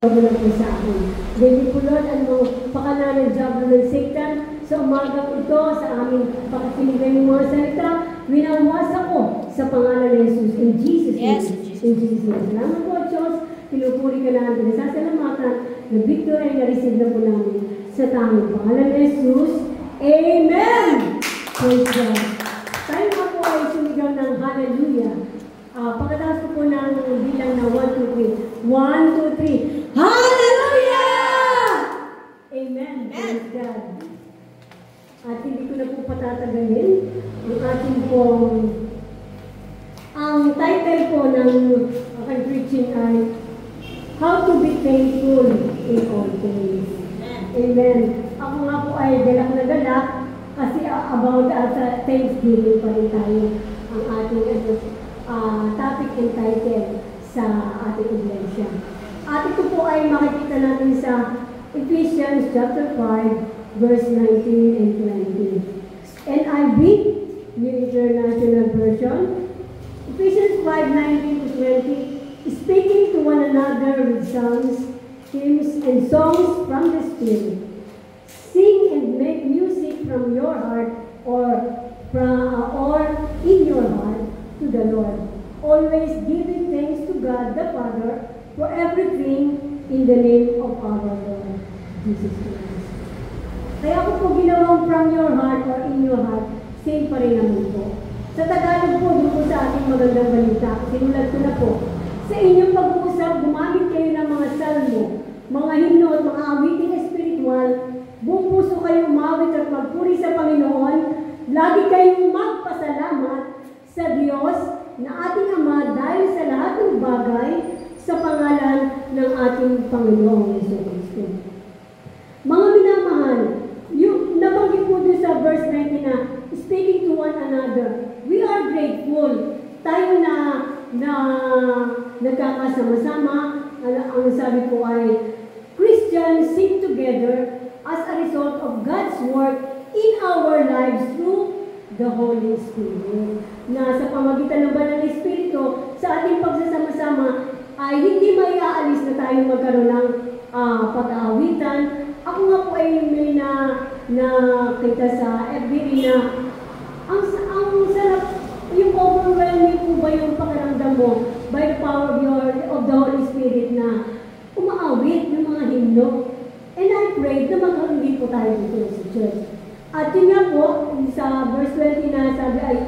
Wala po sa akin. David po Lord, ang mga pakana ng Diablo ng Satan sa umagang ito, sa aming pakakiligan ng mga salita, winawasa ko sa pangalan ng Jesus. In Jesus' name. Yes. In Jesus' name. Salamat po, Diyos. Pinupuri ka namin. Nasasalamatan na victory ay na-receive na po namin sa tanging pangalan ng Jesus. Amen! Praise God. Tayo nga po ay sumigaw ng hallelujah. Pagkatapos ko po ng bilang na 1, 2, 3. 1, 2, 3. Hallelujah! Amen. Praise God. At hindi ko na po patatagalin ang ating pong ang title po ng aking preaching ay How to be Thankful in All Things. Amen. Ako nga po ay galak na galak kasi about Thanksgiving pa rin tayo ang ating topic and title sa ating iglesia. At ito po ay makikita natin sa Ephesians chapter 5, verse 19 and 20. NIV, New International Version. Ephesians 5:19 to 20, speaking to one another with psalms, hymns, and songs from the Spirit. Sing and make music from your heart or in your heart to the Lord, always giving thanks to God the Father for everything in the name of our Lord Jesus Christ. Kaya ko po ginawang from your heart or in your heart, same pa rin naman po. Sa Tagalog po, doon po sa ating magandang balita, sinulat ko na po. Sa inyong pag-uusap, gumamit kayo ng mga salmo, mga himno at mga awiting espiritual, buong puso kayo umawit at magpuri sa Panginoon, lagi kayong magpasalamat sa Diyos na ating Ama dahil sa lahat ng bagay sa pangalan ng ating Panginoong Jesucristo. Mga minamahal, yung nabanggit po doon sa verse 19 na speaking to one another, we are grateful. Tayo na nagkakasama-sama, ang sabi po ay Christians sing together as a result of God's work in our lives through the Holy Spirit. Na sa pamagitan ng Banal na Espiritu, sa ating pagsasama-sama, ay hindi may aalis na tayo magkaroon ng pag-aawitan. Ako nga po ay may nakita sa FB na ang sarap, yung overwhelming po ba yung pakiramdam mo by the power of the Holy Spirit na umaawit ng mga himno. And I pray na magkaroon po tayo dito sa church. At yun nga po, sa verse 20 na sabi ay,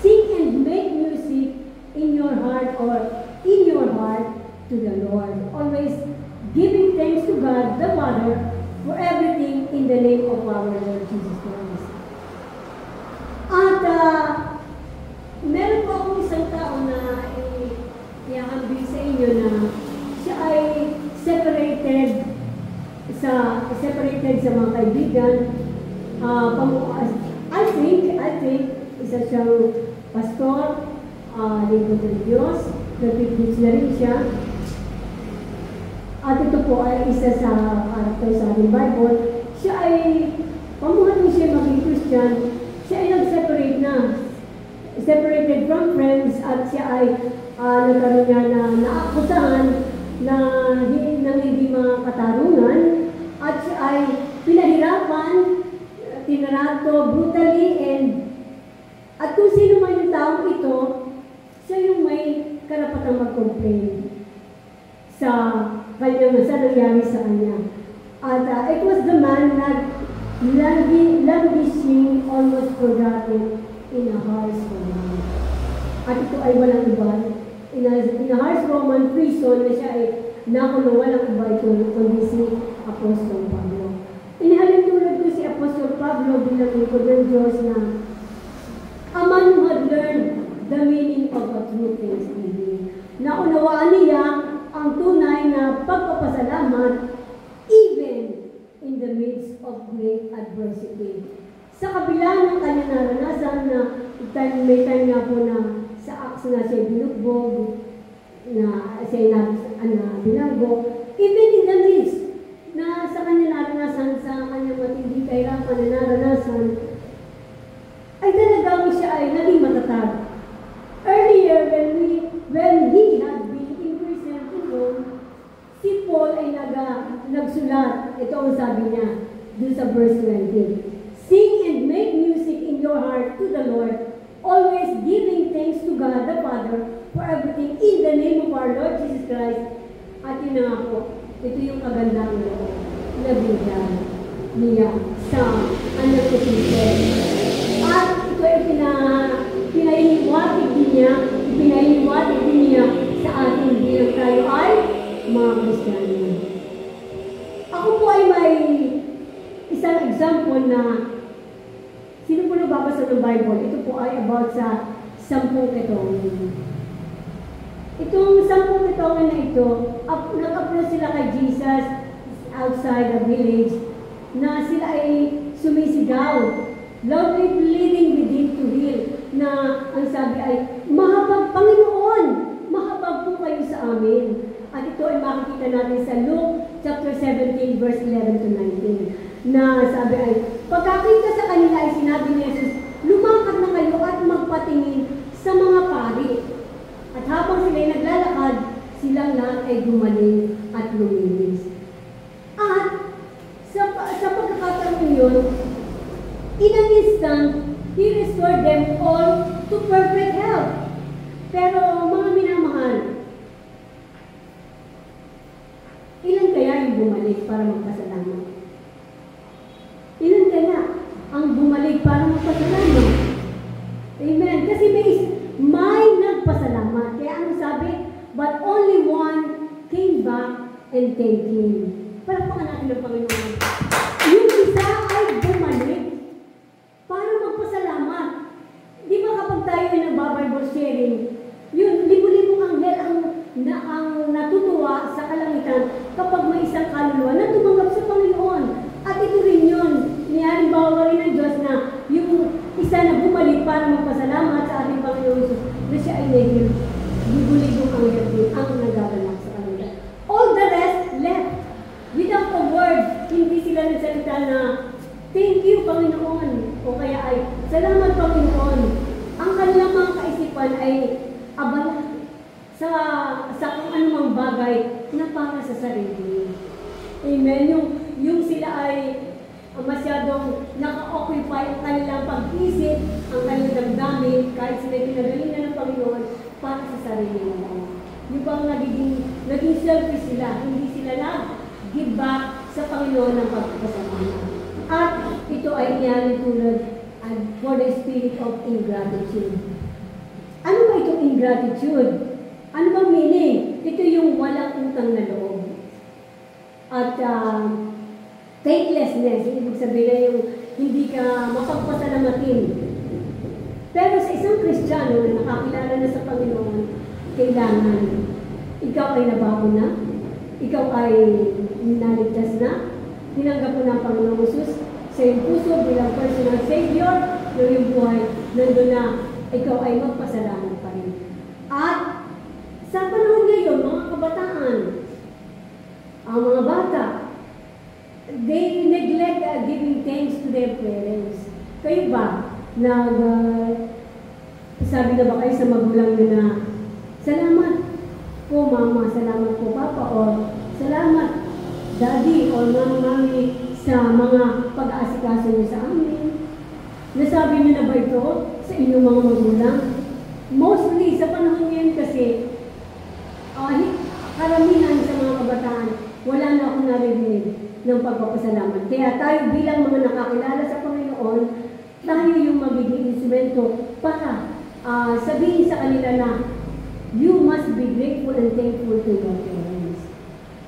sing and make music in your heart or in your heart to the Lord. Always giving thanks to God, the Father, for everything in the name of our Lord Jesus Christ. At meron po akong isang tao na i-ambil sa inyo na siya ay separated sa mga kaibigan. I think isa siyang pastor, lingkod ng Diyos, nag-preach na rin siya. At ito po ay isa sa character sa ating Bible. Siya ay, pamuhan siya maging Christian, siya ay nag-separate na. Separated from friends at siya ay nagkaroon niya na naakusahan na hindi mga katarungan at siya ay pinahirapan, tinarato brutally at kung sino man yung taong ito, siya yung may karapatang mag-complain sa nangyari sa kanya. At it was the man that languishing, almost forgotten in a harsh Roman. At ito ay walang iba. In a harsh Roman prison na siya ay nakulong, walang iba ito kundi si Apostol Pablo. Inihalin tulad ko si Apostol Pablo bilang lingkod ng Diyos na a man who had learned the meaning of a true thanksgiving. Naunawaan niya ang tunay na pagpapasalamat even in the midst of great adversity. Sa kabila ng kanyang naranasan na may time nga po na sa acts na siya binugbog, na siya binago, even in the midst na sa kanyang naranasan, sa kanyang matindi kahirapan na naranasan, ay talagang siya ay naging matatag. Earlier, when he had been imprisoned in Rome, si Paul ay nagsulat. Ito ang sabi niya dun sa verse 20. Sing and make music in your heart to the Lord, always giving thanks to God the Father for everything in the name of our Lord Jesus Christ. At yun na nga po, ito yung kagandang na bigyan niya sa anak ko Kristo. At ito ay pinahihiwatig din niya sa ating bilang tayo ay mga Kristiyano. Ako po ay may isang example na sino po nababasa ng Bible? Ito po ay about sa 10 ketongin. Itong 10 ketongin na ito, nag-approach sila kay Jesus outside the village na sila ay sumisigaw, loudly pleading with him to heal, na ang sabi ay, mahabag Panginoon, mahabag po kayo sa amin. At ito ay makikita natin sa Luke chapter 17 verse 11 to 19, na sabi ay, pagkakita sa kanila ay sinabi ni Jesus, lumakad na kayo at magpatingin sa mga pari. At habang sila ay naglalakad, silang lahat ay gumaling at luminis. At sa pagkakataon yun, in an instant, He restored them all to perfect health. Pero mga minamahal, ilan kaya yung bumalik para magpasalamat? Ilan kaya ang bumalik para magpasalamat? Amen. Kasi may nagpasalamat. Kaya ano sabi? But only one came back and thanked Him. Palakpakan natin ng Panginoon. Yung isa ay bumalik para magpasalamat. Di ba kapag tayo ay nagba-Bible sharing, yun, libo-libong anghel ang natutuwa sa kalangitan kapag may isang kaluluwa na tumanggap sa Panginoon. At ito rin yun, halimbawa rin ng Diyos na yung isa na bumalik para magpasalamat sa ating Panginoon Jesus, na siya ay nahil, libo-libong anghel din ang nagagalak sa kanila. All the rest left. Without a word, hindi sila nagsalita na, thank you, Panginoon. O kaya ay, salamat, Panginoon. Ang kanilang mga kaisipan ay abala sa kung anumang bagay na para sa sarili. Amen. Yung sila ay masyadong naka-occupy ang kanilang pag-isip, ang kanilang damdamin, kahit sila pinagaling na ng Panginoon para sa sarili nila. Yung bang naging selfish sila, hindi sila give back sa Panginoon ng pagpapasalamat. At ito ay niyari tulad for the spirit of ingratitude. Ano ba itong ingratitude? Ano bang meaning? Ito yung walang utang na loob. At faithlessness, ibig sabihin na yung hindi ka mapagpasalamatin. Pero sa isang Kristiyano na nakakilala na sa Panginoon, kailangan ikaw ay nabago na, ikaw ay naligtas na, tinanggap mo ng Panginoon Jesus sa iyong puso bilang personal Savior, na iyong buhay, nandun na ikaw ay magpasalamat pa rin. At sa panahon ngayon, mga kabataan, ang mga bata, they neglect giving thanks to their parents. Kayo ba, sabi na ba kayo sa magulang nyo na, salamat po mama, salamat po papa, o salamat daddy, o mami, sa mga pag-aasikaso nyo sa amin. Nasabi nyo na ba ito sa inyong mga magulang? Mostly, sa panahon ngayon kasi, karamihan sa mga kabataan, wala na akong narinig ng pagpapasalamat. Kaya tayo bilang mga nakakilala sa Panginoon, tayo yung magiging instrumento para sabihin sa kanila na you must be grateful and thankful to your parents.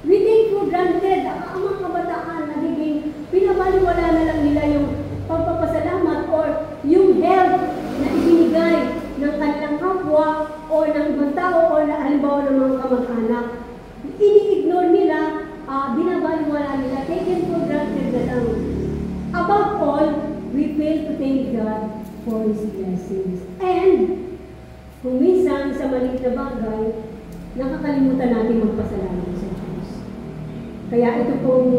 We take for granted ang mga kabataan nagiging pinabaliwala na lang nila yung pagpapasalamat or yung help na ibinigay ng kanilang kapwa o ng ibang tao o na halimbawa ng mga kamag-anak. Ini-ignore nila, binabaliwala nila, taken for granted na lang. Above all, we fail to thank God for His blessings. And, kung minsan sa maliit na bagay, nakakalimutan natin magpasalamat sa Diyos. Kaya ito pong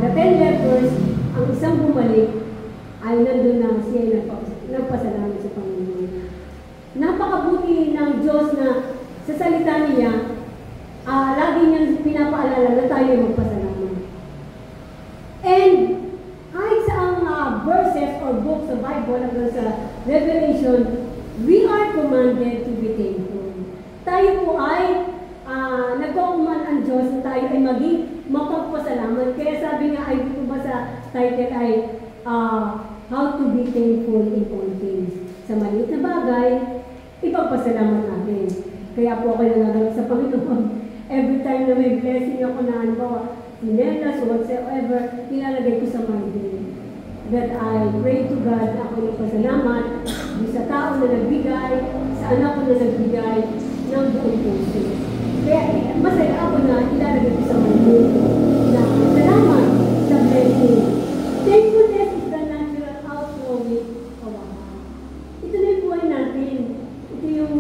the 10 lepers, ang isang bumalik, ay nandun na siya nagpasalamat sa Panginoon. Napakabuti ng Diyos na sa salita niya, lagi niyang pinapaalala na tayo ay magpasalamat. And kahit sa ang verses or books sa Bible hanggang sa Revelation, we are commanded to be thankful. Tayo po ay nagkukuman ang Diyos na tayo ay maging mapagpasalamat. Kaya sabi nga ay dito ba sa title ay how to be thankful in all things. Sa maliit na bagay, ipagpasalamat natin. Kaya po ako nagagalang sa Panginoon. Every time na may blessing ako na sinelas or whatsoever, nilalagay ko sa mind that I pray to God na ako nagpasalamat sa tao na nagbigay, sa anak ko na nagbigay ng buong puso. Kaya masaya ako na ilalagay ko sa mind na salamat sa blessing. Thankfulness is the natural outflowing of our heart. Ito na yung buhay natin. Ito yung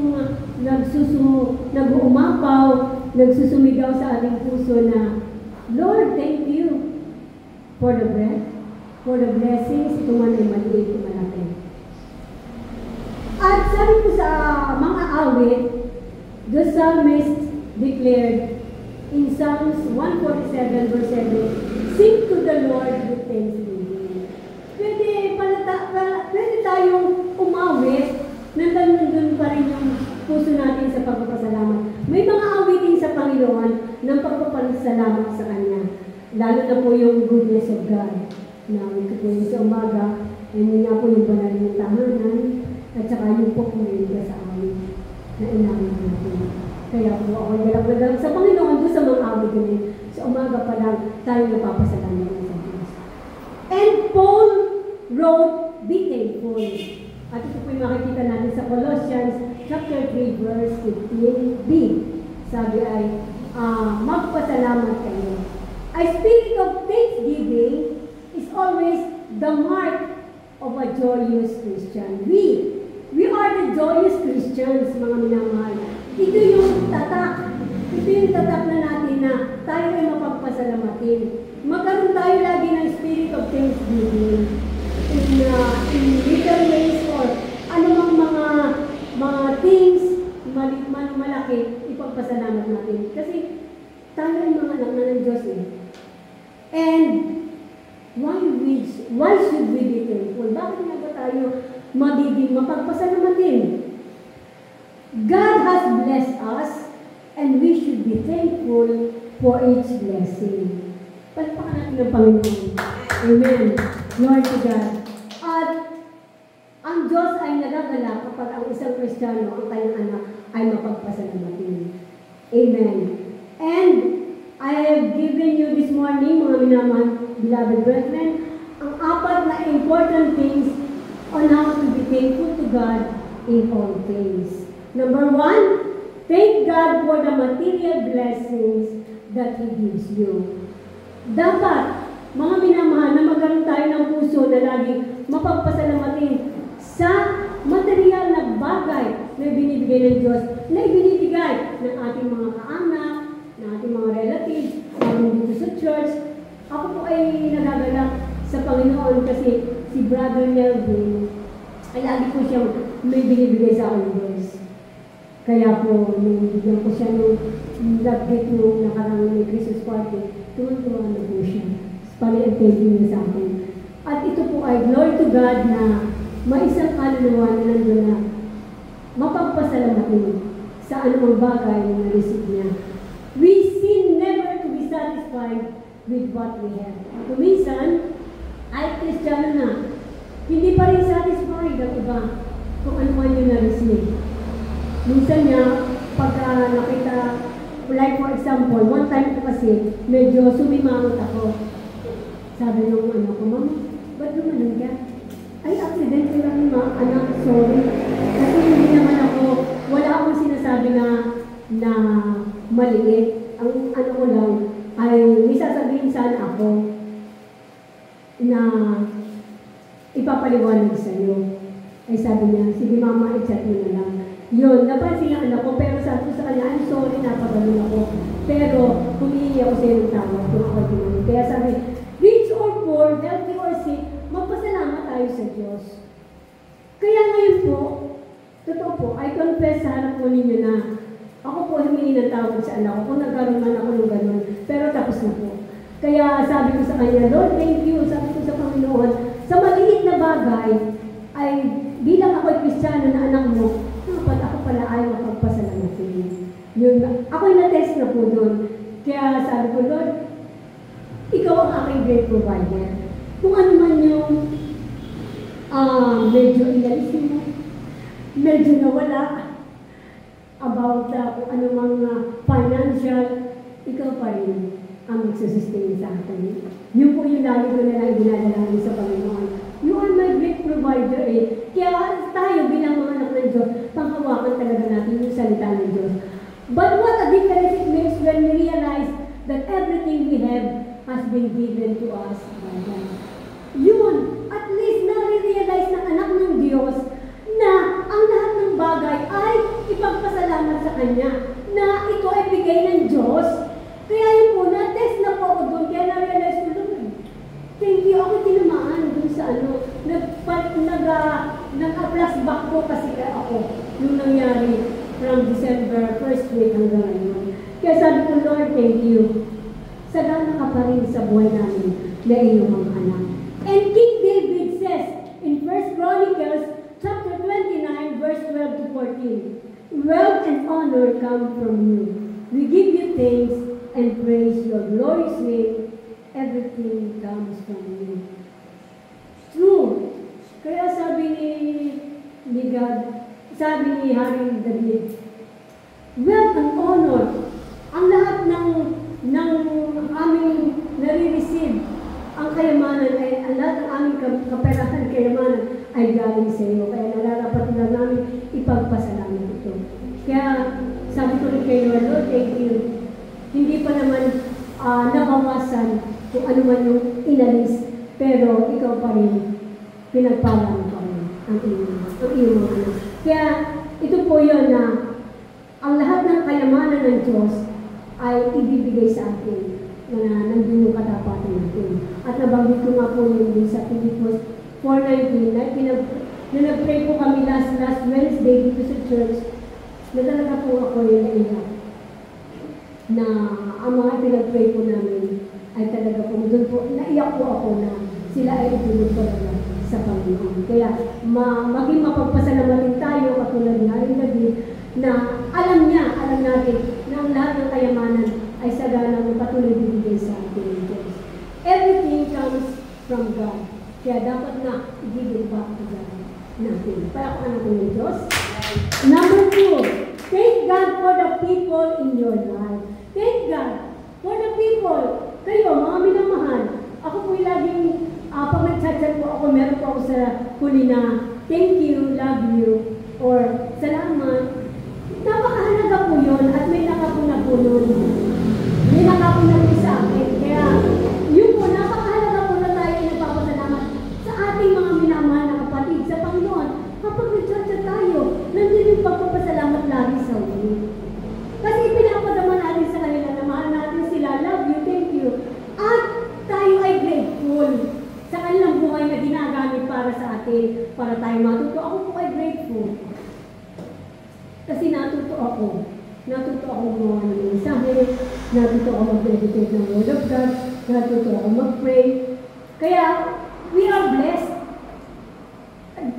nag-uumapaw, nagsusumigaw sa ating puso na, Lord, thank you for the breath, for the blessings, ito man ay maliit o malaki. At sabi ko sa mga awit, the psalmist declared in Psalms 147 verse 7, sing to the Lord with thanksgiving. Pwede tayong umawit, nandun pa rin yung puso natin sa pagpapasalamat. May mga awitin sa Panginoon ng pagpapasalamat sa Kanya. Lalo na po yung goodness of God. Na ito po yung sa umaga, and nga po yung banal ng tahanan, at saka yung pupulin ka sa amin na inamin natin. Kaya po ako galang-galang sa Panginoon doon sa mga awit din. Sa umaga pa lang tayo napapasalamat sa Diyos. And Paul wrote, be thankful. At ito po yung makikita natin sa Colossians chapter 3 verse 15b. Sabi ay, magpasalamat kayo. A spirit of thanksgiving is always the mark of a joyous Christian. We are the joyous Christians, mga minamahal. Ito yung tatak. Ito yung tatak na natin na tayo ay mapagpasalamatin. Magkaroon tayo lagi ng spirit of thanksgiving. In little ways or anumang mga things, malaki, ipagpasalamat natin. Kasi tayo ay mga anak na ng Diyos eh. And why should we be thankful? Bakit nga ba tayo magiging mapagpasalamatin? God has blessed us and we should be thankful for each blessing. Palpakan natin ang Panginoon. Amen. Lord to God. At ang Diyos ay nagagala kapag ang isang Kristiyano, ang kanyang anak, ay mapagpasalamatin. Amen. And I have given you this morning, mga minamahal, beloved brethren, ang apat na important things on how to be thankful to God in all things. Number 1, thank God for the material blessings that He gives you. Dapat, mga minamahal, na magkaroon tayo ng puso na lagi mapagpasalamatin sa material na bagay na binibigay ng Diyos, na ibinibigay ng ating mga kaanak, ng ating mga relatives, namin dito sa church. Ako po ay nagagalak sa Panginoon kasi si Brother Melvin ay lagi po siyang may binibigay sa aking verse. Kaya po, nung bigyan ko siya nung nag-get nung nakarang may Christmas party, tuwan-tuwa na po siya. Pali-thanking niya sa akin. At ito po ay glory to God na may isang kaluluwa na nandun na mapagpasalamatin sa anumang bagay na na-receive niya. We seem never to be satisfied with what we have. Kuminsan, ay Kristiyano na, hindi pa rin satisfied ang iba kung ano man yung na-receive. Minsan niya, pagka nakita, like for example, one time ko kasi, medyo sumimangot ako. Sabi nung ano ko, Mama, ba't gumanon ka? Ay, accident lang yung mga anak, sorry. Kasi hindi naman ako, wala akong sinasabi na maliit. Ang ano ko lang, ay may sasabihin sana ako na ipapaliwanag sa iyo. Ay sabi niya, sige Mama, i-chat mo na lang. Yun, napansin ang anak ko, pero sabi ko sa kanya, I'm sorry, napagaling ako. Pero, humihingi ako sa iyo ng tawag kung ako din. Kaya sabi, rich or poor, healthy or sick, magpasalamat tayo sa Diyos. Kaya ngayon po, totoo po, I confess sa harap po ninyo na Ako po humingi ng tawad sa anak ko kung nagkaroon man ako ng ganun. Pero tapos na po. Kaya sabi ko sa kanya, Lord, thank you. Sabi ko sa Panginoon, sa maliit na bagay, ay bilang ako'y Kristiyano na anak mo, dapat ako pala ay mapagpasalamatin. Yun, ako'y na-test na po doon. Kaya sabi ko, Lord, ikaw ang aking great provider. Kung ano man yung medyo inalis mo, medyo nawala about kung ano mga financial, ikaw pa rin ang magsusustain sa akin. Yun po yung lagi ko na lang dinadalangin sa Panginoon. You are my great provider eh. Kaya tayo bilang mga anak ng Diyos, panghawakan talaga natin yung salita ng Diyos. But what a difference it makes when we realize that everything we have has been given to us by God. Yun, at least nare-realize ng anak ng Diyos na ang lahat ng bagay ay ipagpasalamat sa Kanya, na ito ay bigay ng Diyos. Kaya yun po, na-test na po ako doon, kaya na-realize ko doon. Thank you, ako tinamaan doon sa nag-flashback po kasi ako yung nangyari from December 1st week hanggang ngayon. Kaya sabi ko, Lord, thank you. Sagana ka pa rin sa buhay namin na iyong mga anak. And King David says in 1 Chronicles chapter 29, verse 12 to 14, wealth and honor come from you. We give you thanks and praise your glorious name. Everything comes from you. True. Kaya sabi ni God, sabi ni Haring David, wealth and honor, ang lahat ng aming nare-receive, ang kayamanan ay, ang lahat ng aming kaperahan, kayamanan ay galing sa iyo. Kaya nararapat na namin ipagpasalamat ito. Kaya sabi ko rin kayo, Lord, thank you. Hindi pa naman nabawasan kung ano man yung inalis, pero ikaw pa rin, pinagpala mo pa rin ang iyong mga anak. Kaya ito po yun na ang lahat ng kayamanan ng Diyos ay ibibigay sa atin na nandun yung katapatan natin. At nabanggit ko nga po yun sa Philippians 4:19 na nag-pray po kami last Wednesday dito sa church, na talaga po ako yung naiyak na ang mga pinag-pray po namin ay talaga po, doon po, naiyak po ako na sila ay itulog talaga sa Panginoon. Kaya maging mapagpasalamatin tayo katulad ni Haring David na alam natin na ang lahat ng kayamanan ay sagana ng patuloy bibigay sa atin ng Diyos. Everything comes from God. Kaya dapat na i-give it back to God natin. Para kung ano ko ng Diyos. Number 2, thank God for the people in your life. Thank God for the people. Kayo, mga minamahal. Ako po'y laging, pag nag-chat-chat po ako, meron po ako sa huli na thank you, love you, or salamat. Napakahalaga po yun at may nakapuna po nun. May nakapuna po sa akin. Kaya yun po, napakahalaga po na tayo ay nagpapasalamat sa ating mga minamahal na kapatid sa Panginoon. Kapag nag-chat-chat tayo, nandiyan yung pagpapasalamat lagi sa huli. Kasi pinapadama natin sa kanila na mahal natin sila, love you, thank you. At tayo ay grateful sa kanilang buhay na ginagamit para sa atin, para tayo matuto. Ako po ay grateful. Kasi natuto ako gumawa ng mensahe, natuto ako mag-meditate ng Word of God, natuto ako mag-pray. Kaya, we are blessed.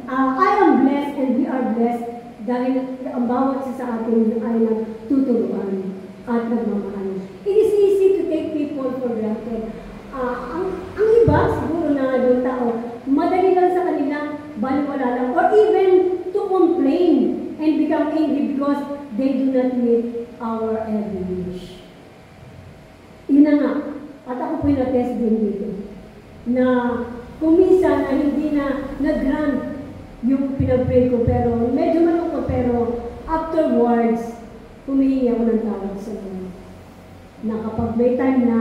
I am blessed and we are blessed dahil ang bawat isa sa atin ay nagtuturuan at nagmamahal. It is easy to take people for granted. Ang iba, siguro na yung tao, madali lang sa kanila, baliwala lang, or even to complain and become angry because they do not meet our every wish. Yun na nga, at ako po'y na-test din dito, na kumisa na hindi na nag-grant yung pinag-pray ko, pero medyo malungkot, pero afterwards, humihingi ako ng tawad sa Lord. Na kapag may time na,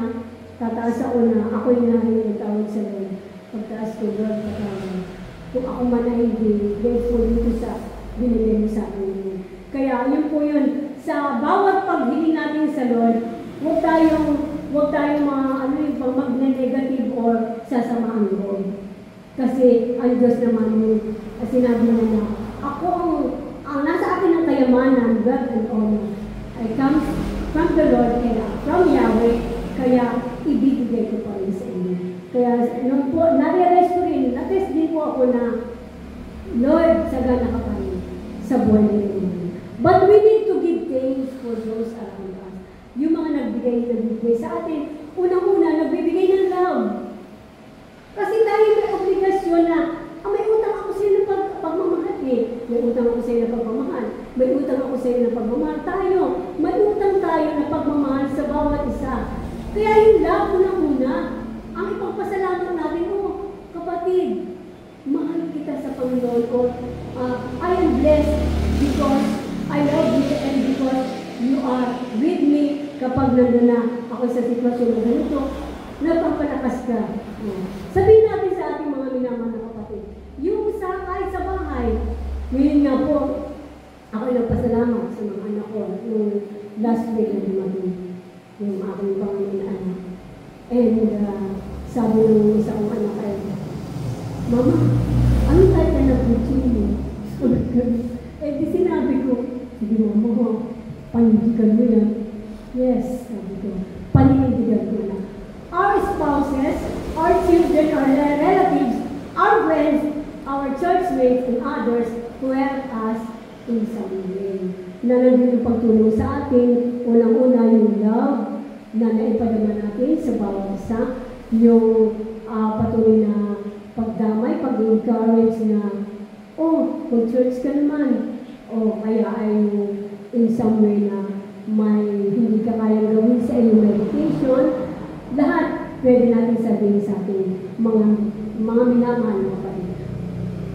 tataas ako na, ako'y nahingi ng tawad sa Lord. Pagtaas ko, Lord, patawad. Kung ako man ay hindi grateful dito sa binigay mo sa akin. Kaya yun po yun, sa bawat paghiling natin sa Lord, huwag tayong mag-negative or sasamaan Lord. Kasi ang Diyos naman yung sinabi niya na, ako ang nasa akin ang kayamanan, wealth and honor. ako na, Lord, sagana ka pa rin sa buhay nila. But we need to give thanks for those around us. Yung mga nagbigay sa atin, unang-una, nagbibigay ng love. Kasi tayo may obligasyon na, may utang ako sa iyo ng pagmamahal eh. May utang ako sa iyo ng pagmamahal. May utang ako sa iyo ng pagmamahal. Tayo, may utang tayo na pagmamahal sa bawat isa. Kaya yung love, unang-una, ang ipagpasalamat natin, kapatid, mahal kita sa Panginoon ko. I am blessed because I love you and because you are with me kapag nandun na ako sa sitwasyon na ganito, napapalakas ka. Sabihin natin sa ating mga minamahal na kapatid, yung kahit sa bahay, ngayon nga po, ako'y nagpasalamat sa mga anak ko nung last week na dumating yung aking Panginoon na anak. And sabi ng isa kong anak ay, Mama, ano tayo ka nag-routine mo? Eh di sinabi ko, sige Mama, panindigan mo yan. Yes, sabi ko, panindigan ko na. Our spouses, our children, our relatives, our friends, our churchmates, and others who help us in some way. Na nandun yung pagtulong sa atin, unang-una yung love na naipadama natin sa bawat isa, yung patuloy na pagdamay, pag-encourage na, kung church ka naman, kaya ay in some way na may hindi ka kayang gawin sa iyong meditation, lahat pwede natin sabihin sa ating mga minamahal na kapatid.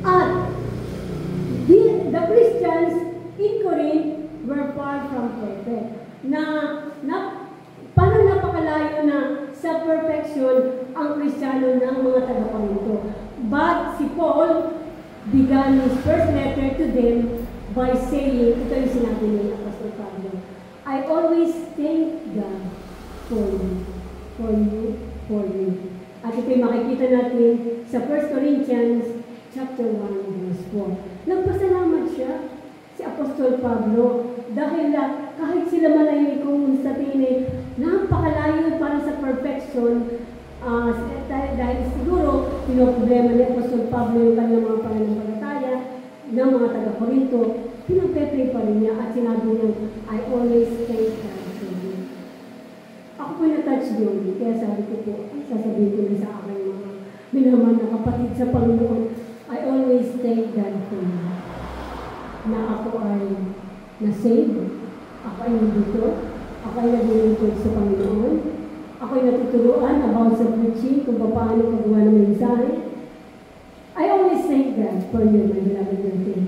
At the Christians in Corinth were far from perfect. Parang napakalayo na sa perfection ang Kristiyano ng mga taga-Korinto. But si Paul began his first letter to them by saying, ito yung sinabi ni Apostol Pablo, I always thank God for you. At ito'y makikita natin sa 1 Corinthians chapter 1, verse 4. Nagpasalamat siya, si Apostol Pablo, dahil kahit sila malayo kung sa tingin, napakalayo para sa perfection, dahil siguro, pinoproblema ni Apostol Pablo yung kanyang mga pananampalataya ng mga taga-Korinto, pinagpepray pa rin niya at sinabi niya, I always thank God for you. Ako po na-touch doon, kaya sabi ko po, sasabihin ko na sa aking mga minamahal na kapatid sa Panginoon, I always thank God for you. Na ako ay na-save, ako ay nandito, ako ay nag-iintod sa Panginoon, ako ay natuturuan about sa preaching, kung paano paggawa ng mensahe. I always thank God for you, my beloved brethren.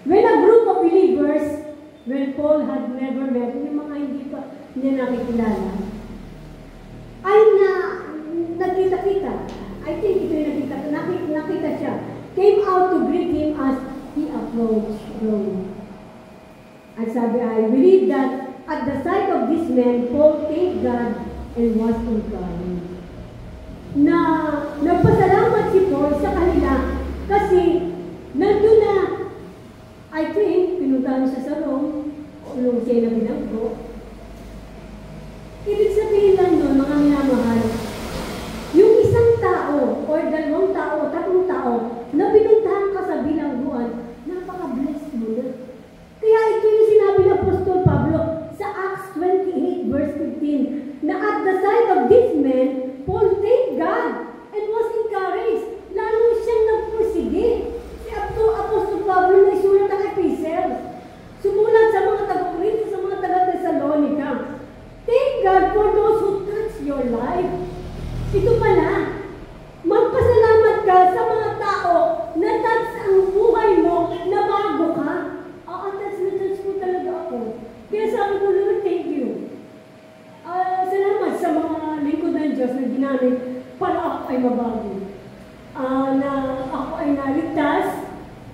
When a group of believers, when Paul had never met, yung mga hindi pa niya nakikilala, ay nagkita-kita. I think ito yung nakita siya. Came out to greet him as he approached Rome. At sabi ay, we read that at the sight of this man, Paul thanked God and was encouraged. Na nagpasalamat si Paul sa kanila kasi nandun na, I think, pinuntahan siya sa Rome, o nung siya na binanggo. Ibig sabihin lang nun, mga minamahal, yung isang tao, or dalawang tao, tatlong tao, na pinuntahan ka sa bilangguan, napaka-blessed mo na. Kaya ito yung sinabi ng Apostol Pablo sa Acts 28 verse 15, na at the sight of this man, Paul thanked God and was encouraged. Lalo siyang nagpursige. Si Apostol Pablo na isulat ang Epistles. Sumulat sa mga taga-Corinto, sa mga taga-Thessalonica. Thank God for those who touch your life. Ito pala, magpasalamat ka sa mga tao na touch ang buhay mo na bago ka. Touch ko talaga ako. Kaya sabi ko, Lord, thank you. Salamat sa mga lingkod ng Diyos na ginamit para ako ay mabago. Na ako ay naligtas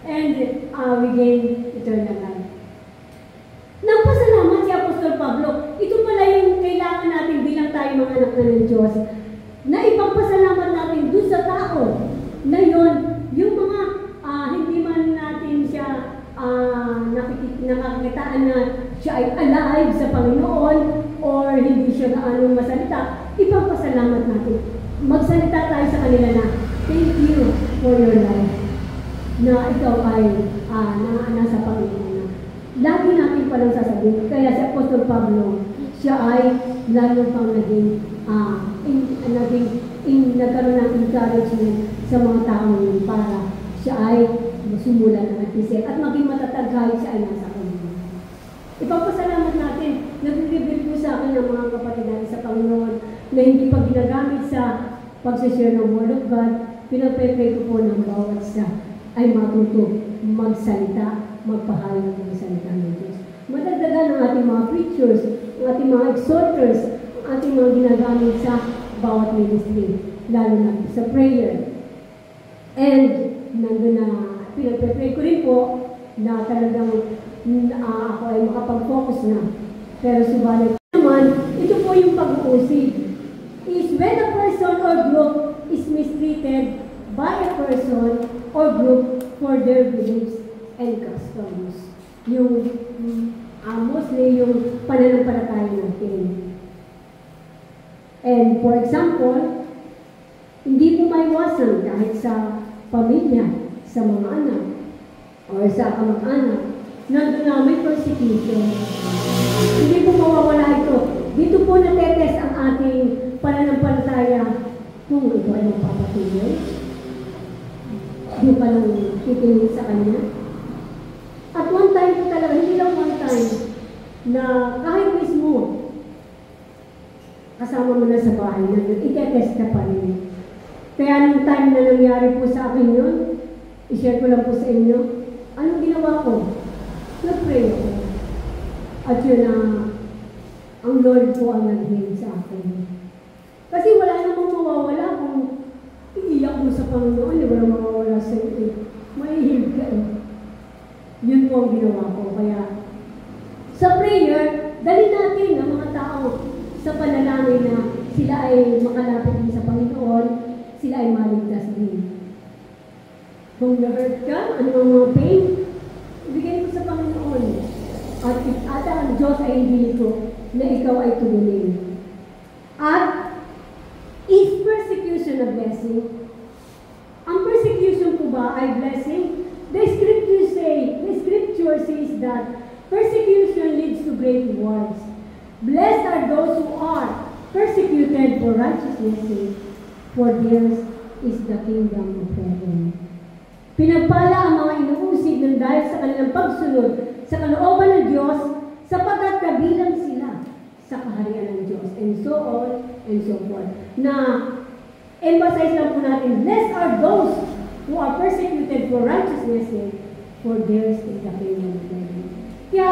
and we gain eternal life. Nagpasalamat si Apostol Pablo. Ito pala yung kailangan natin bilang tayo mga anak na ng Diyos. Na ipagpasalamat natin doon sa tao na yun, yung mga hindi man natin siya nakakitaan na siya ay alive sa Panginoon or hindi siya gaano masalita, ipagpasalamat natin. Magsalita tayo sa kanila na, thank you for your life. na ikaw ay nasa Panginoon na. Lagi natin palang sasabihin. Kaya si Apostol Pablo, siya ay lalo pang nagkaroon ng encouragement sa mga taong yun para siya ay sumulan ng epistle at maging matatag kahit siya ay nasa Panginoon. Ipagpasalamat natin, nag-reveal po sa akin ng mga kapatid natin sa Panginoon na hindi pa ginagamit sa pag-share ng Word of God, pinapray ko po ng bawat isa ay matuto magsalita, magpahayag ng salita ng Diyos. Madagdagan ang ating mga preachers, ang ating mga exhorters, ang ating mga ginagamit sa bawat ministry, lalo na sa prayer. And nandun na, pinapray ko rin po na talagang ako ay makapag-focus na. Pero subalit naman, ito po yung pag-uusig. Is when a person or group is mistreated by a person or group for their beliefs and customs. Yung mostly yung pananampalataya natin. And for example, hindi po maiwasan kahit sa pamilya, sa mga anak, or sa kamag-anak, nandun na may persecution. Hindi po mawawala ito. Dito po natetest ang ating pananampalataya kung ito ay magpapatuloy. Hindi pa lang titingin sa kanya. At one time po talaga, hindi lang one time, na kahit mismo, kasama mo na sa bahay na itetest ka pa rin. Kaya nung time na nangyari po sa akin yun, i-share ko lang po sa inyo, anong ginawa ko? Nag-pray ako. At yun ang Lord po ang nag-heal sa akin. Kasi wala namang mawawala kung iiyak mo sa Panginoon, walang mawawala sa iyo. May-heal ka eh. Yun po ang ginawa ko. Kaya sa prayer, dali natin ang mga tao sa panalangin na sila ay makalapit din sa Panginoon, sila ay maligtas din. Kung na-hurt ka, ano ang mga pain, ibigay mo sa Panginoon. At ang Diyos ay hindi ko na ikaw ay tumunin. At is persecution a blessing? Ang persecution po ba ay blessing? The scripture says that persecution leads to great rewards. Blessed are those who are persecuted for righteousness' sake, for theirs is the kingdom of heaven. Pinagpala ang mga inuusig ng dahil sa kanilang pagsunod sa kalooban ng Diyos, sapagkat kabilang sila sa kaharian ng Diyos, and so on and so forth. Na emphasize lang po natin, blessed are those who are persecuted for righteousness' sake, for theirs is the kingdom of heaven. Kaya,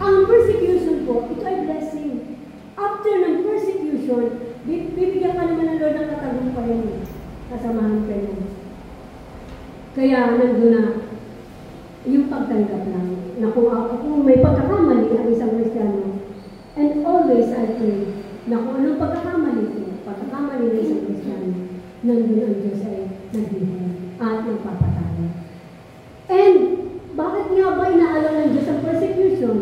ang persecution po, ito ay blessing. After ng persecution, bibigyan ka naman ng Lord ng katagumpayan, kasamahan ka niya. Kaya, nandun na, yung pagtanggap lang, na kung may pagkakamali ang isang Kristiyano, and always I pray, na kung anong pagkakamali ng isang Kristiyano, nandun ang Diyos ay nagbibigay at nagpapatawad. And, bakit nga ba inaalala ng Diyos ang persecution?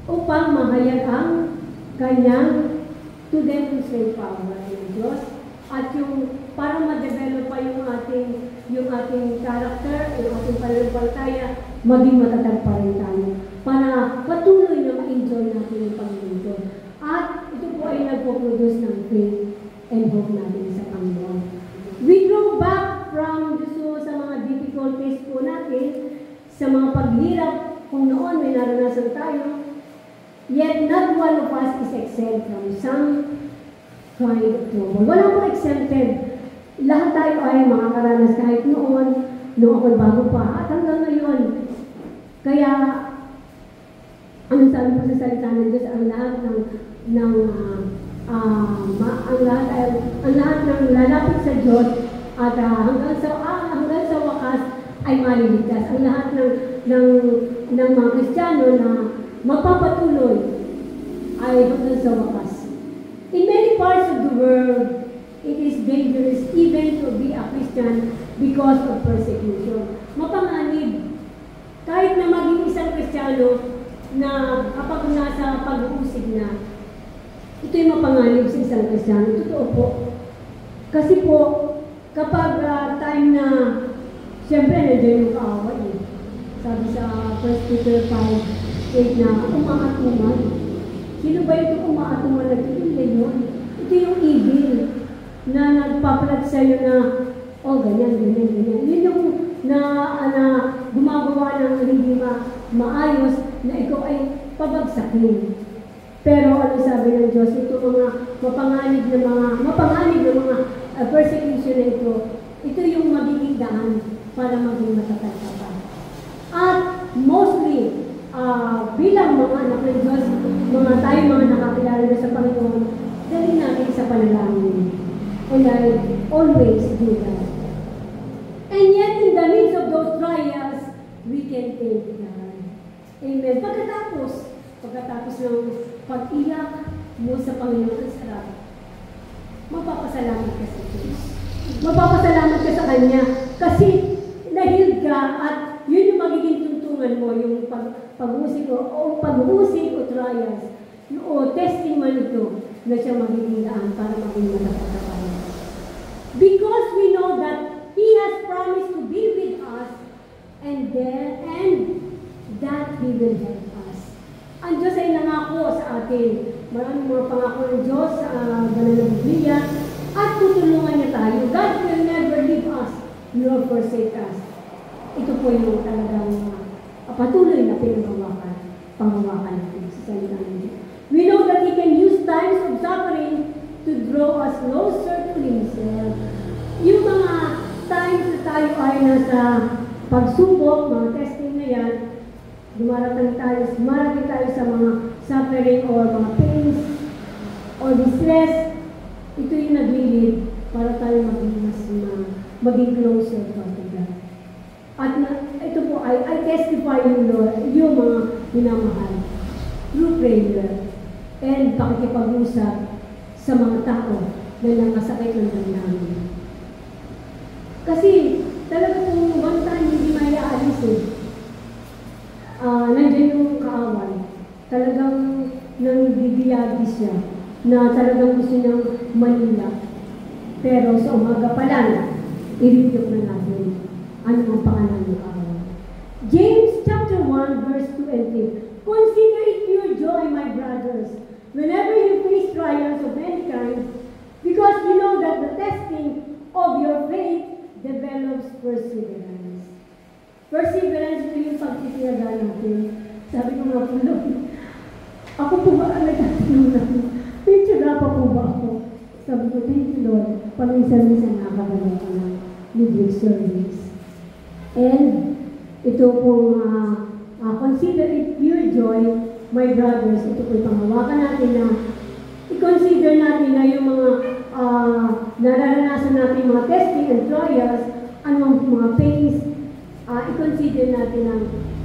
Upang mahayag ang kanyang to demonstrate power ng Diyos at yung para ma-develop pa yung ating character, yung ating pananampalataya, maging matatag pa rin tayo para patuloy na ma-enjoy natin yung Panginoon. At ito po ay nagpo-produce ng faith and hope natin sa Panginoon. We grow back from sa mga difficulties po natin, sa mga paghirap, kung noon may naranasan tayo, yet not one of us is exempt from some kind of trouble. Wala po exempted. Lahat tayo ay makakaranas kahit noon ako bago pa, at hanggang ngayon. Kaya, ano sabi po sa salita ng Diyos, ang lahat ng lalapit sa Diyos at hanggang sa wakas ay maliligtas. Ang lahat ng mga Kristiyano na magpapatuloy ay hanggang sa wakas. In many parts of the world, it is dangerous even to be a Christian because of persecution. Mapanganib. Kahit na maging isang Kristiyano na kapag nasa pag-uusig na, ito'y mapanganib sa isang Kristiyano. Totoo po. Kasi po, kapag time na Siyempre, nandiyan yung kaaway eh. Sabi sa 1 Peter 5:8 na umaatuman. Sino ba ito umaatuman na ito? Hindi yun. Ito yung evil na nagpapalat sa'yo na ganyan. Yun yung na gumagawa ng hindi maayos na ikaw ay pabagsakin. Pero ano sabi ng Diyos, ito mga mapanganib na mga persecution na ito yung magiging daan para maging matatag ka. At mostly, bilang mga anak ng Diyos, tayo mga nakakilala na sa Panginoon, dali natin sa panalangin. And I always do that. And yet, in the midst of those trials, we can thank God. Amen. Pagkatapos ng pag-iyak mo sa Panginoon, ang sarap. Magpapasalamat ka sa Diyos. Magpapasalamat ka sa Kanya. Kasi na-healed ka at yun yung magiging tuntungan mo, yung pag-uusig o trials, o testing man ito na siya magiging daan para maging matatapos. Because we know that He has promised to be with us and that He will help us. Ang Diyos ay nangako sa atin. Maraming mga pangako ng Diyos sa banal na Biblia at tutulungan niya tayo. God will never leave us nor forsake us. Ito po yung talagang patuloy na panghawakan natin sa salita ng Diyos. We know that He can use times of suffering to draw us closer to Himself. Yung mga times na tayo ay nasa pagsubok, mga testing na yan, dumarating tayo sa mga suffering or mga pains or distress, ito yung naglilid para tayo maging closer to God. At ito po I testify you, Lord, yung mga minamahal through prayer and pakikipag-usap sa mga tao na nangasakit ng damdamin. Kasi talaga kung one time hindi may aalis nandiyan yung kaaway. Talagang nangbibiyagi siya na talagang gusto niyang manila. Pero sa umaga pa lang, i-review na natin ano ang pangalan ng kaaway. James chapter 1 verse 2 and 3. Consider it pure joy, my brothers, whenever you face trials of any kind, because you know that the testing of your faith develops perseverance. Perseverance ito yung pagtitiyaga natin. Sabi ko nga po, ako po ba ang nagtatanong? May tiyaga pa po ba ako? Sabi ko, thank you Lord, paminsan-minsan nakakabala ko ng midweek service. And ito pong consider it pure joy, my brothers, ito po panghawakan natin na i-consider natin na yung mga nararanasan natin mga testing and trials, anong mga pains, i-consider natin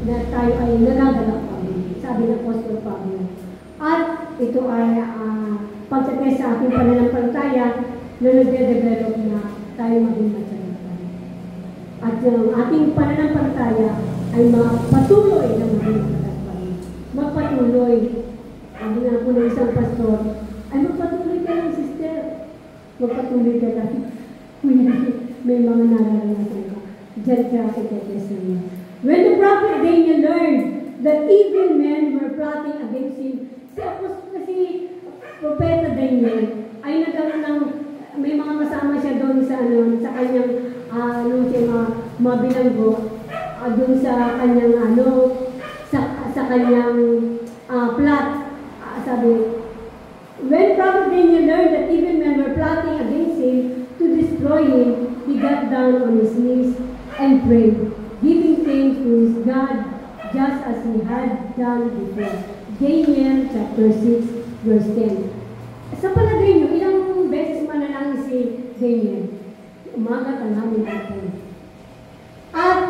na tayo ay nagagalak pa rin, sabi ng Apostle Pablo. At ito ay pagtatest sa ating pananampalataya na nagde-develop na tayo maging matyaga pa rin. At yung ating pananampalataya ay patuloy na maging matyaga pa rin. Magpatuloy. Sabi nga po ng isang pastor, ay magpatuloy ka lang, sister. Magpatuloy ka lang. May mga nararanasan ka. Diyan ka itetest niya. When the prophet Daniel learned that evil men were plotting against him, si Propeta Daniel ay nagkaroon ng, may mga kasama siya doon sa kanyang, mabilanggo, doon sa kanyang, sa kanyang plot. Sabi, when Prophet Daniel learned that evil men were plotting against him to destroy him, he got down on his knees and prayed, giving thanks to his God just as he had done before. Daniel chapter 6 verse 10. Sa palagay niyo, ilang beses manalangin si Daniel? Umaga, tanghali, hapon. At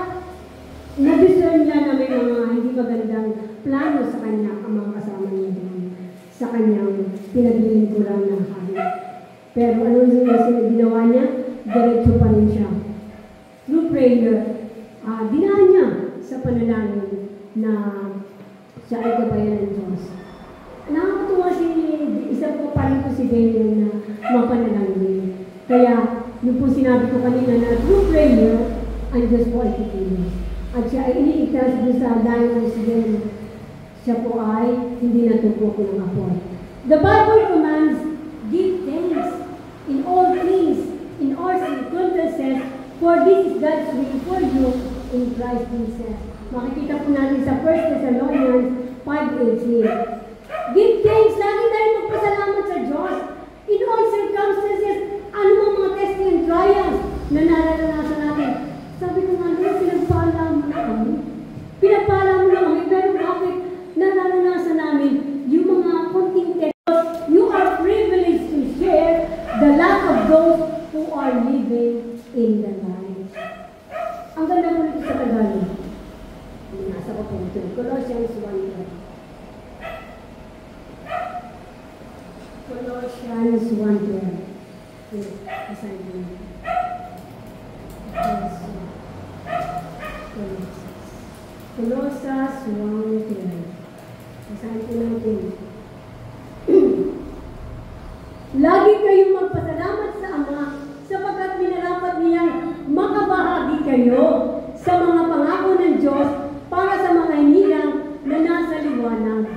na-discern niya na may mga hindi magandang plano sa kanya ang mga kasama niya doon sa kanyang pinaglilingkuran ng hari. Pero ano yung ginawa niya? Diretso pa rin siya. Through prayer, dinaan niya sa panalangin na siya ay gabayan ng Diyos. Nakakatuwa isa po pa rin po si Daniel na mapanalangin. Kaya, yung po sinabi ko kanina na through prayer, ang Diyos po ay kikilos. At siya ay iniigtas doon sa dahil ng siguro. Siya po ay hindi natupo ko ng apoy. The Bible commands, give thanks in all things, in all circumstances, for this is God's will for you in Christ Jesus. Makikita po natin sa 1 Thessalonians 5:18. Give thanks, lagi tayo magpasalamat sa Diyos. In all circumstances, ano mga testing and trials na nararanasan natin. Sabi ko nga, Lord, pinagpala mo na kami. Pinagpala mo na kami, pero bakit nararanasan namin yung mga konting testing? You are privileged to share the life of those who are living in the light. Ang ganda mo nito sa Tagalog. Nasa ko po ito. Colossians 1:12. Colossians 1:12. Aside mo. Colossians 1:12. Aside ko natin. Lagi kayong magpasalamat sa Ama sapagkat minarapat niyang makabahagi kayo sa mga pangako ng Diyos para sa mga hinirang na nasa liwanag.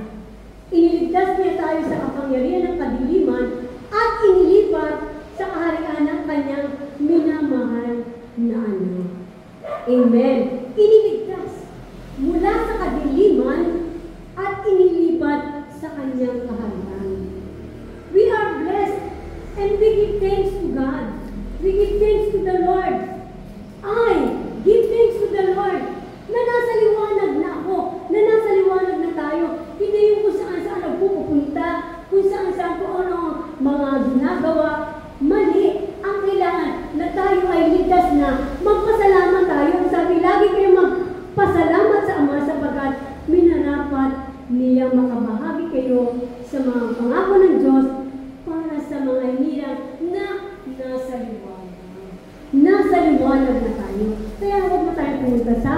Iniligtas niya tayo sa kapangyarihan ng kadiliman at inilipat sa kaharian ng kanyang minamahal na anak. Amen. Iniligtas mula sa kadiliman at inilipat sa kanyang kaharian. We are blessed and we give thanks to God. We give thanks to the Lord. I give thanks to the Lord na nasa liwanag na ako, na nasa liwanag na tayo. Hindi yung kung saan-saan nagpupunta, kung saan-saan ko ano mga ginagawa. Mali. Ang kailangan na tayo ay ligtas na magpasalamat tayo. Sabi, lagi kayo magpasalamat sa Ama sapagkat minarapat niyang makabahagi kayo sa mga pangako ng Diyos para sa mga hinirang na nasa liwanag. Nasa liwanag na tayo. Kaya huwag mo tayo pumunta sa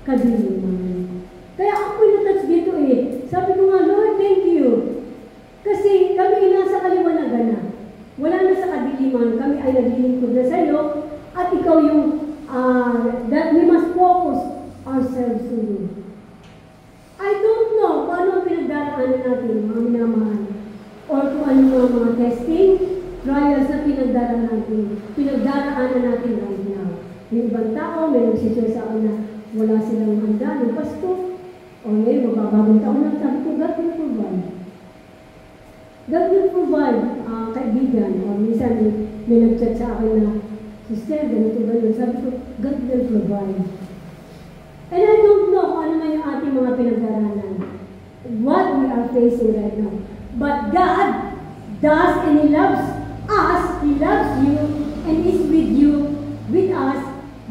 kadiliman. Kaya ako pinatouch dito eh. Sabi ko nga, Lord, thank you. Kasi kami nasa kaliwanagan na. Wala na sa kadiliman. Kami ay naglilingkod na sa iyo. At ikaw yung that we must focus ourselves to you. I don't know kung ano ang pinagdaraanan natin, mga minamahal. Or kung ano mga testing, trials na pinagdaraanan natin right now. Yung ibang tao, may nagsishare sa akin na wala silang handa ng Pasko. O ngayon, magbabagong taon na, sabi ko, God will provide. God will provide, kaibigan. O minsan, may nag-chat sa akin na, Sister, ganito ba yun? Sabi ko, God will provide. And I don't know kung ano man yung ating mga pinagdaraanan. What we are facing right now. But God does and He loves us, He loves you, and is with you, with us,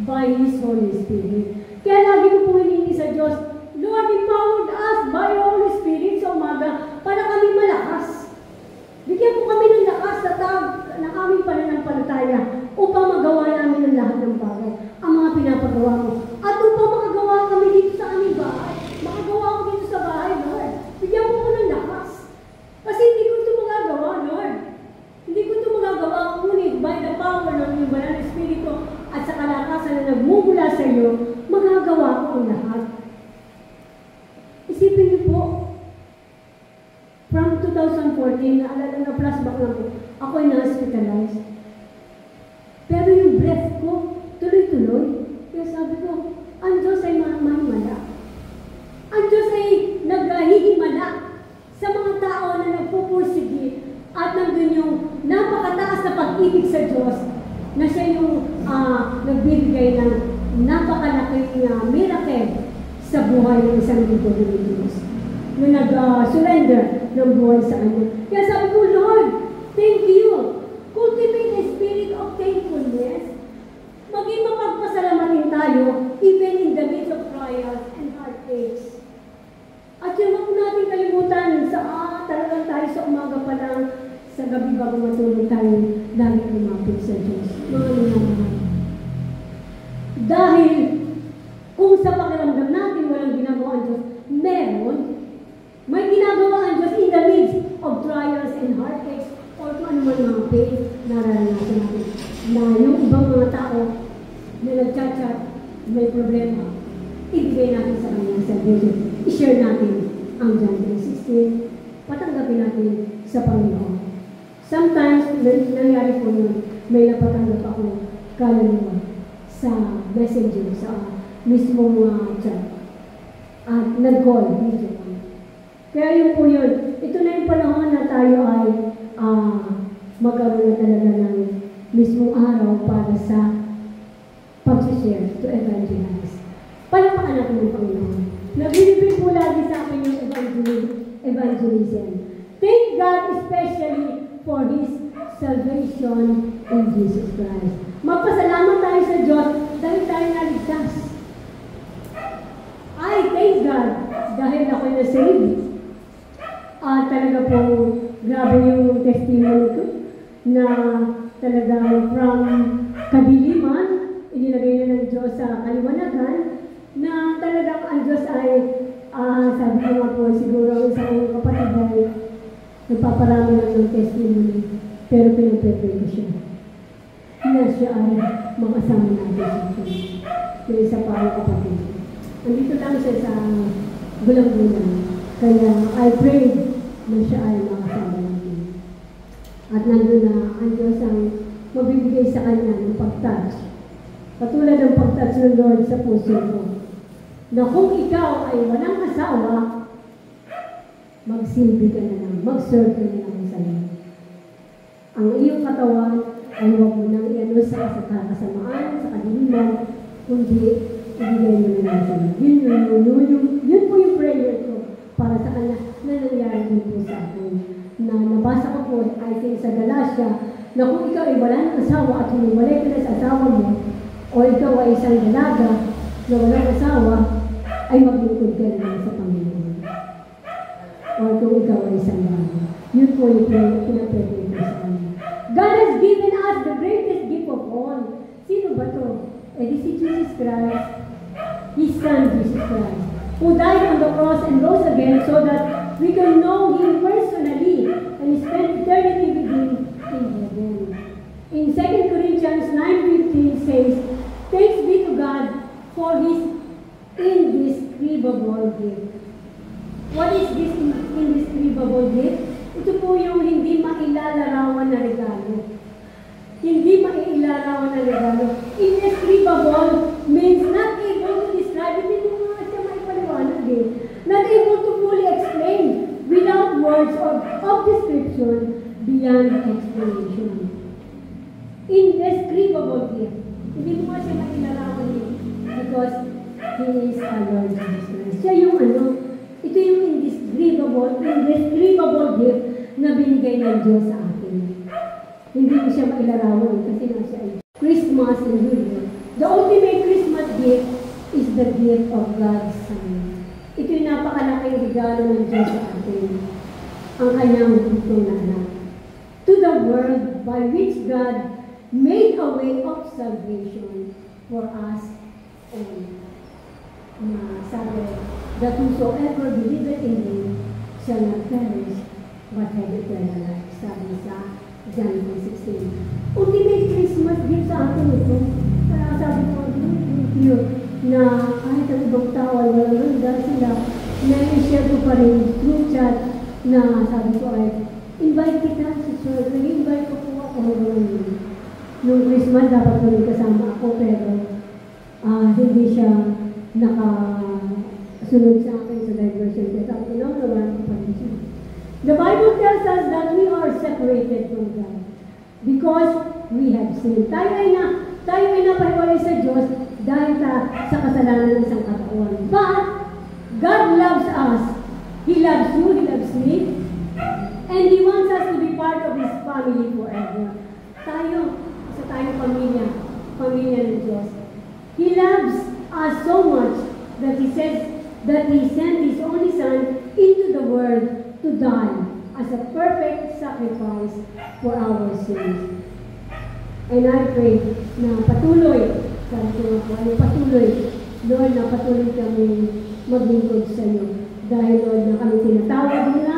by His Holy Spirit. Kaya lagi ko po hiningi sa Diyos, Lord, empowered us by Holy Spirit sa umaga para kami malakas. Bigyan po kami ng lakas sa tawag ng aming pananampalataya upang magawa namin ang lahat ng bagay, ang mga pinapagawa mo. At upang makagawa kami dito sa aming bahay, makagawa ko dito sa bahay, Lord. Bigyan mo ko ng lakas. Kasi hindi ko ito magagawa, Lord. Hindi ko ito magagawa, ngunit by the power ng iyong banal na Espiritu at sa kalakasan na nagmumula sa iyo, magagawa ko ang lahat. Isipin niyo po, from 2014, naalala na flashback lang po, ako ay na-hospitalized. Pero yung breath ko, tuloy-tuloy. Kaya sabi ko, ang Diyos ay mahimala. Ang Diyos ay naghihimala sa mga tao na nagpupursige at nandun yung napakataas na pag-ibig sa Diyos na siya yung nagbibigay ng napakalaking miracle sa buhay ng isang libo ng Diyos. Na nag-surrender ng buhay sa Kanya. Kaya sabi ko, Lord, thank you. Cultivate the spirit of thankfulness. Maging mapagpasalamatin tayo even in the midst of trials and heartaches. At yun, huwag natin kalimutan sa talagang tayo sa umaga pa lang, sa gabi bago matulog tayo, lagi lumapit sa Diyos. Mga minamahal. Dahil kung sa pakiramdam natin walang ginagawa ang Diyos, may ginagawa ang Diyos in the midst of trials and heartaches or kung ano man mga pain nararanasan natin. Na yung ibang mga tao na nagchat-chat, may problema, ibigay natin sa kanya sa salvation. I-share natin ang John 3:16. Patanggapin natin sa Panginoon. Sometimes, nangyari po yun, may napatanggap ako kaluluwa sa messenger, sa mismong chat. At nag-call, video call. Kaya yun po yun. Ito na yung panahon na tayo ay magkaroon na talaga ng mismong araw para sa pag-share to evangelize. Palapakan natin ng Panginoon. Nagbibigay po lagi sa akin yung evangelism. Thank God especially for His salvation in Jesus Christ. Magpasalamat tayo sa Diyos dahil tayo naligtas. I thank God dahil ako na-save. Talaga po, grabe yung testimony ko na talagang from kadiliman, inilagay na ng Diyos sa kaliwanagan, na talagang ang Diyos ay, sabi ko nga po, siguro isang kapatid ay nagpaparami lang ng testimony, pero pinapepray ko siya. Na siya ay makasama natin sa Diyos. Yung isa pa ang kapatid. Andito lang siya sa gulang-gulang. Kaya I pray na siya ay makasama natin. At nandun na ang Diyos ang mabibigay sa kanya ng pag-touch. Katulad ng pag-touch ng Lord sa puso ko. Na kung ikaw ay walang asawa, magsilbi ka na lang, mag-serve ka na lang sa Lord. Ang iyong katawan ay huwag mo nang iano sa kasamaan, sa kadiliman, kundi ibigay mo na lang sa Lord. Yun po yung prayer ko para sa kanya na nangyari din po sa akin. Na nabasa ko po, I think sa Galatia, na kung ikaw ay wala ng asawa at humiwalay ka na sa asawa mo, o ikaw ay isang dalaga na walang asawa, ay maglingkod ka na sa Panginoon. O kung ikaw ay isang dalaga. Yun po yung pinapwede ko sa kanya. God has given us the greatest gift of all. Sino ba to? Di si Jesus Christ, His Son, Jesus Christ, who died on the cross and rose again so that we can know Him personally and spend eternity with Him in heaven. In 2 Corinthians 9:15 says, "Thanks be to God for His indescribable gift." What is this indescribable gift? Ito po yung hindi mailalarawan na regalo. Hindi mailalarawan na regalo. Indescribable means not able to describe. Hindi mo nga siya maipaliwanag eh. Not able to fully explain without words of description beyond explanation. Indescribable gift. Hindi mo nga siya mailalarawan eh. Because He is our Lord Jesus Christ. Siya yung ito yung indescribable gift na binigay ng Diyos sa atin. Hindi ko siya mailarawan kasi nga siya ay Christmas and New Year. The ultimate Christmas gift is the gift of God's Son. Ito yung napakalaking regalo ng Diyos sa atin. Ang kanyang butong na anak. To the world by which God made a way of salvation for us all. Sabi, that whosoever believeth in Him shall not perish, but have eternal life. Sabi sa John 3:16. Ultimate Christmas gift sa atin ito. Kaya sabi ko, thank you, na kahit ang ibang tao ay walang handa sila, na-share ko pa rin through chat na sabi ko ay, invite kita sa church. Nag-invite ko po ako nung Christmas, dapat ko rin kasama ako, pero hindi siya nakasunod sa akin sa diversion test. Sabi ko, naman ko pa rin siya. The Bible tells us that we are separated from God because we have sinned. Tayo ay napahiwalay sa Diyos dahil sa kasalanan ng isang katawan. But God loves us. He loves you, He loves me, and He wants us to be part of His family forever. Tayong pamilya ng Diyos. He loves us so much that He says that He sent His only Son into the world to die as a perfect sacrifice for our sins. And I pray na patuloy, Lord, na patuloy kami maglingkod sa iyo. Dahil, Lord, na kami tinatawag nila,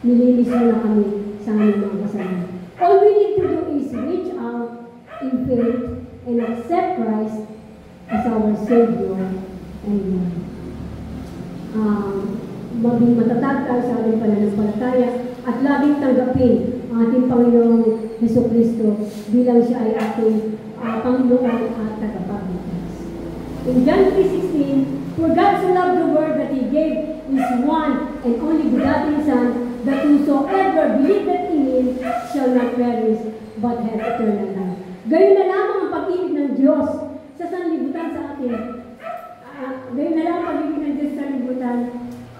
nilinis mo na kami sa aming mga kasalanan. All we need to do is reach out in faith and accept Christ as our Savior and Lord. Maging matatag tayo sa ating pananampalataya at laging tanggapin ang ating Panginoong Jesucristo bilang siya ay ating Panginoon at tagapagligtas. In John 3:16, for God so loved the world that He gave His one and only begotten Son, that whosoever believeth in Him shall not perish, but have eternal life. Gayon na lamang ang pag-ibig ng Diyos sa sanlibutan sa atin. Gayon na lamang ang pag-ibig ng Diyos sa sanlibutan.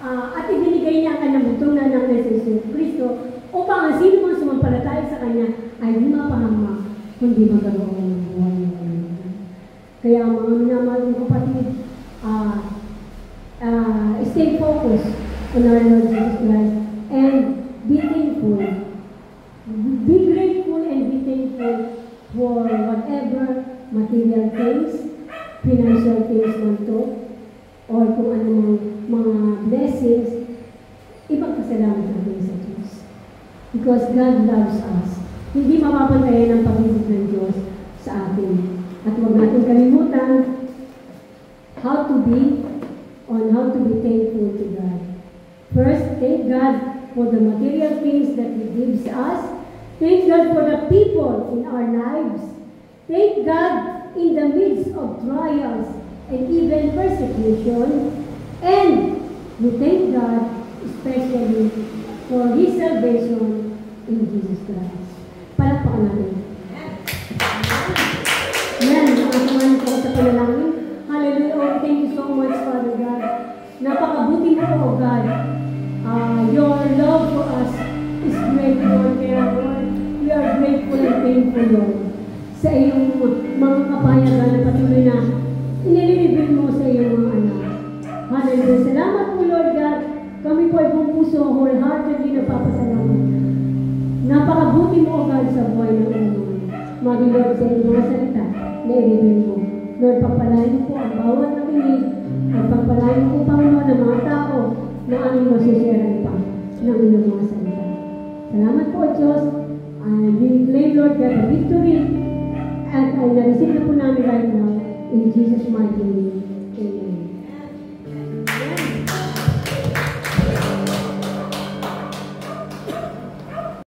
At ibinigay niya ang kanyang butong na ng Jesus Kristo upang ang sino mang sumampalataya sa Kanya ay di mapahama, kundi magkaroon ng buhay ng Panginoon. Kaya mga minamahal ng kapatid, stay focused on our Lord Jesus Christ and be thankful. Be grateful and be thankful for whatever material things, financial things man to, or kung anong mga blessings, ipagpasalamat natin sa Diyos. Because God loves us. Hindi mapapantayan ang pag-ibig ng Diyos sa atin. At huwag natin kalimutan how to be thankful to God. First, thank God for the material things that He gives us. Thank God for the people in our lives. Thank God in the midst of trials and even persecution. And we thank God especially for His salvation in Jesus Christ. Palakpakan natin. Yan, nakasamahan ko sa panalangin. Hallelujah. Oh, thank you so much, Father God. Napakabuti mo po, oh God. Your love for us is great, Lord. Kaya, Lord, we are grateful and thankful, Lord, sa iyong mga kapayagan na patuloy na inililibig mo sa iyong mga anak. Hallelujah. Salamat po, Lord God. Kami po ay buong puso, wholeheartedly nagpapasalamat. Napakabuti mo, O God, sa buhay ng ulo. Magi, Lord, sa iyong mga salita na ilibig mo. Lord, pagpalain mo po ang bawat nakinig at pagpalain mo po, Panginoon, ng mga tao na aming masishare pa ng iyong mga salita. Salamat po, Diyos. And we claim, Lord God, the victory at na-receive na po namin right now in Jesus' mighty name. Amen.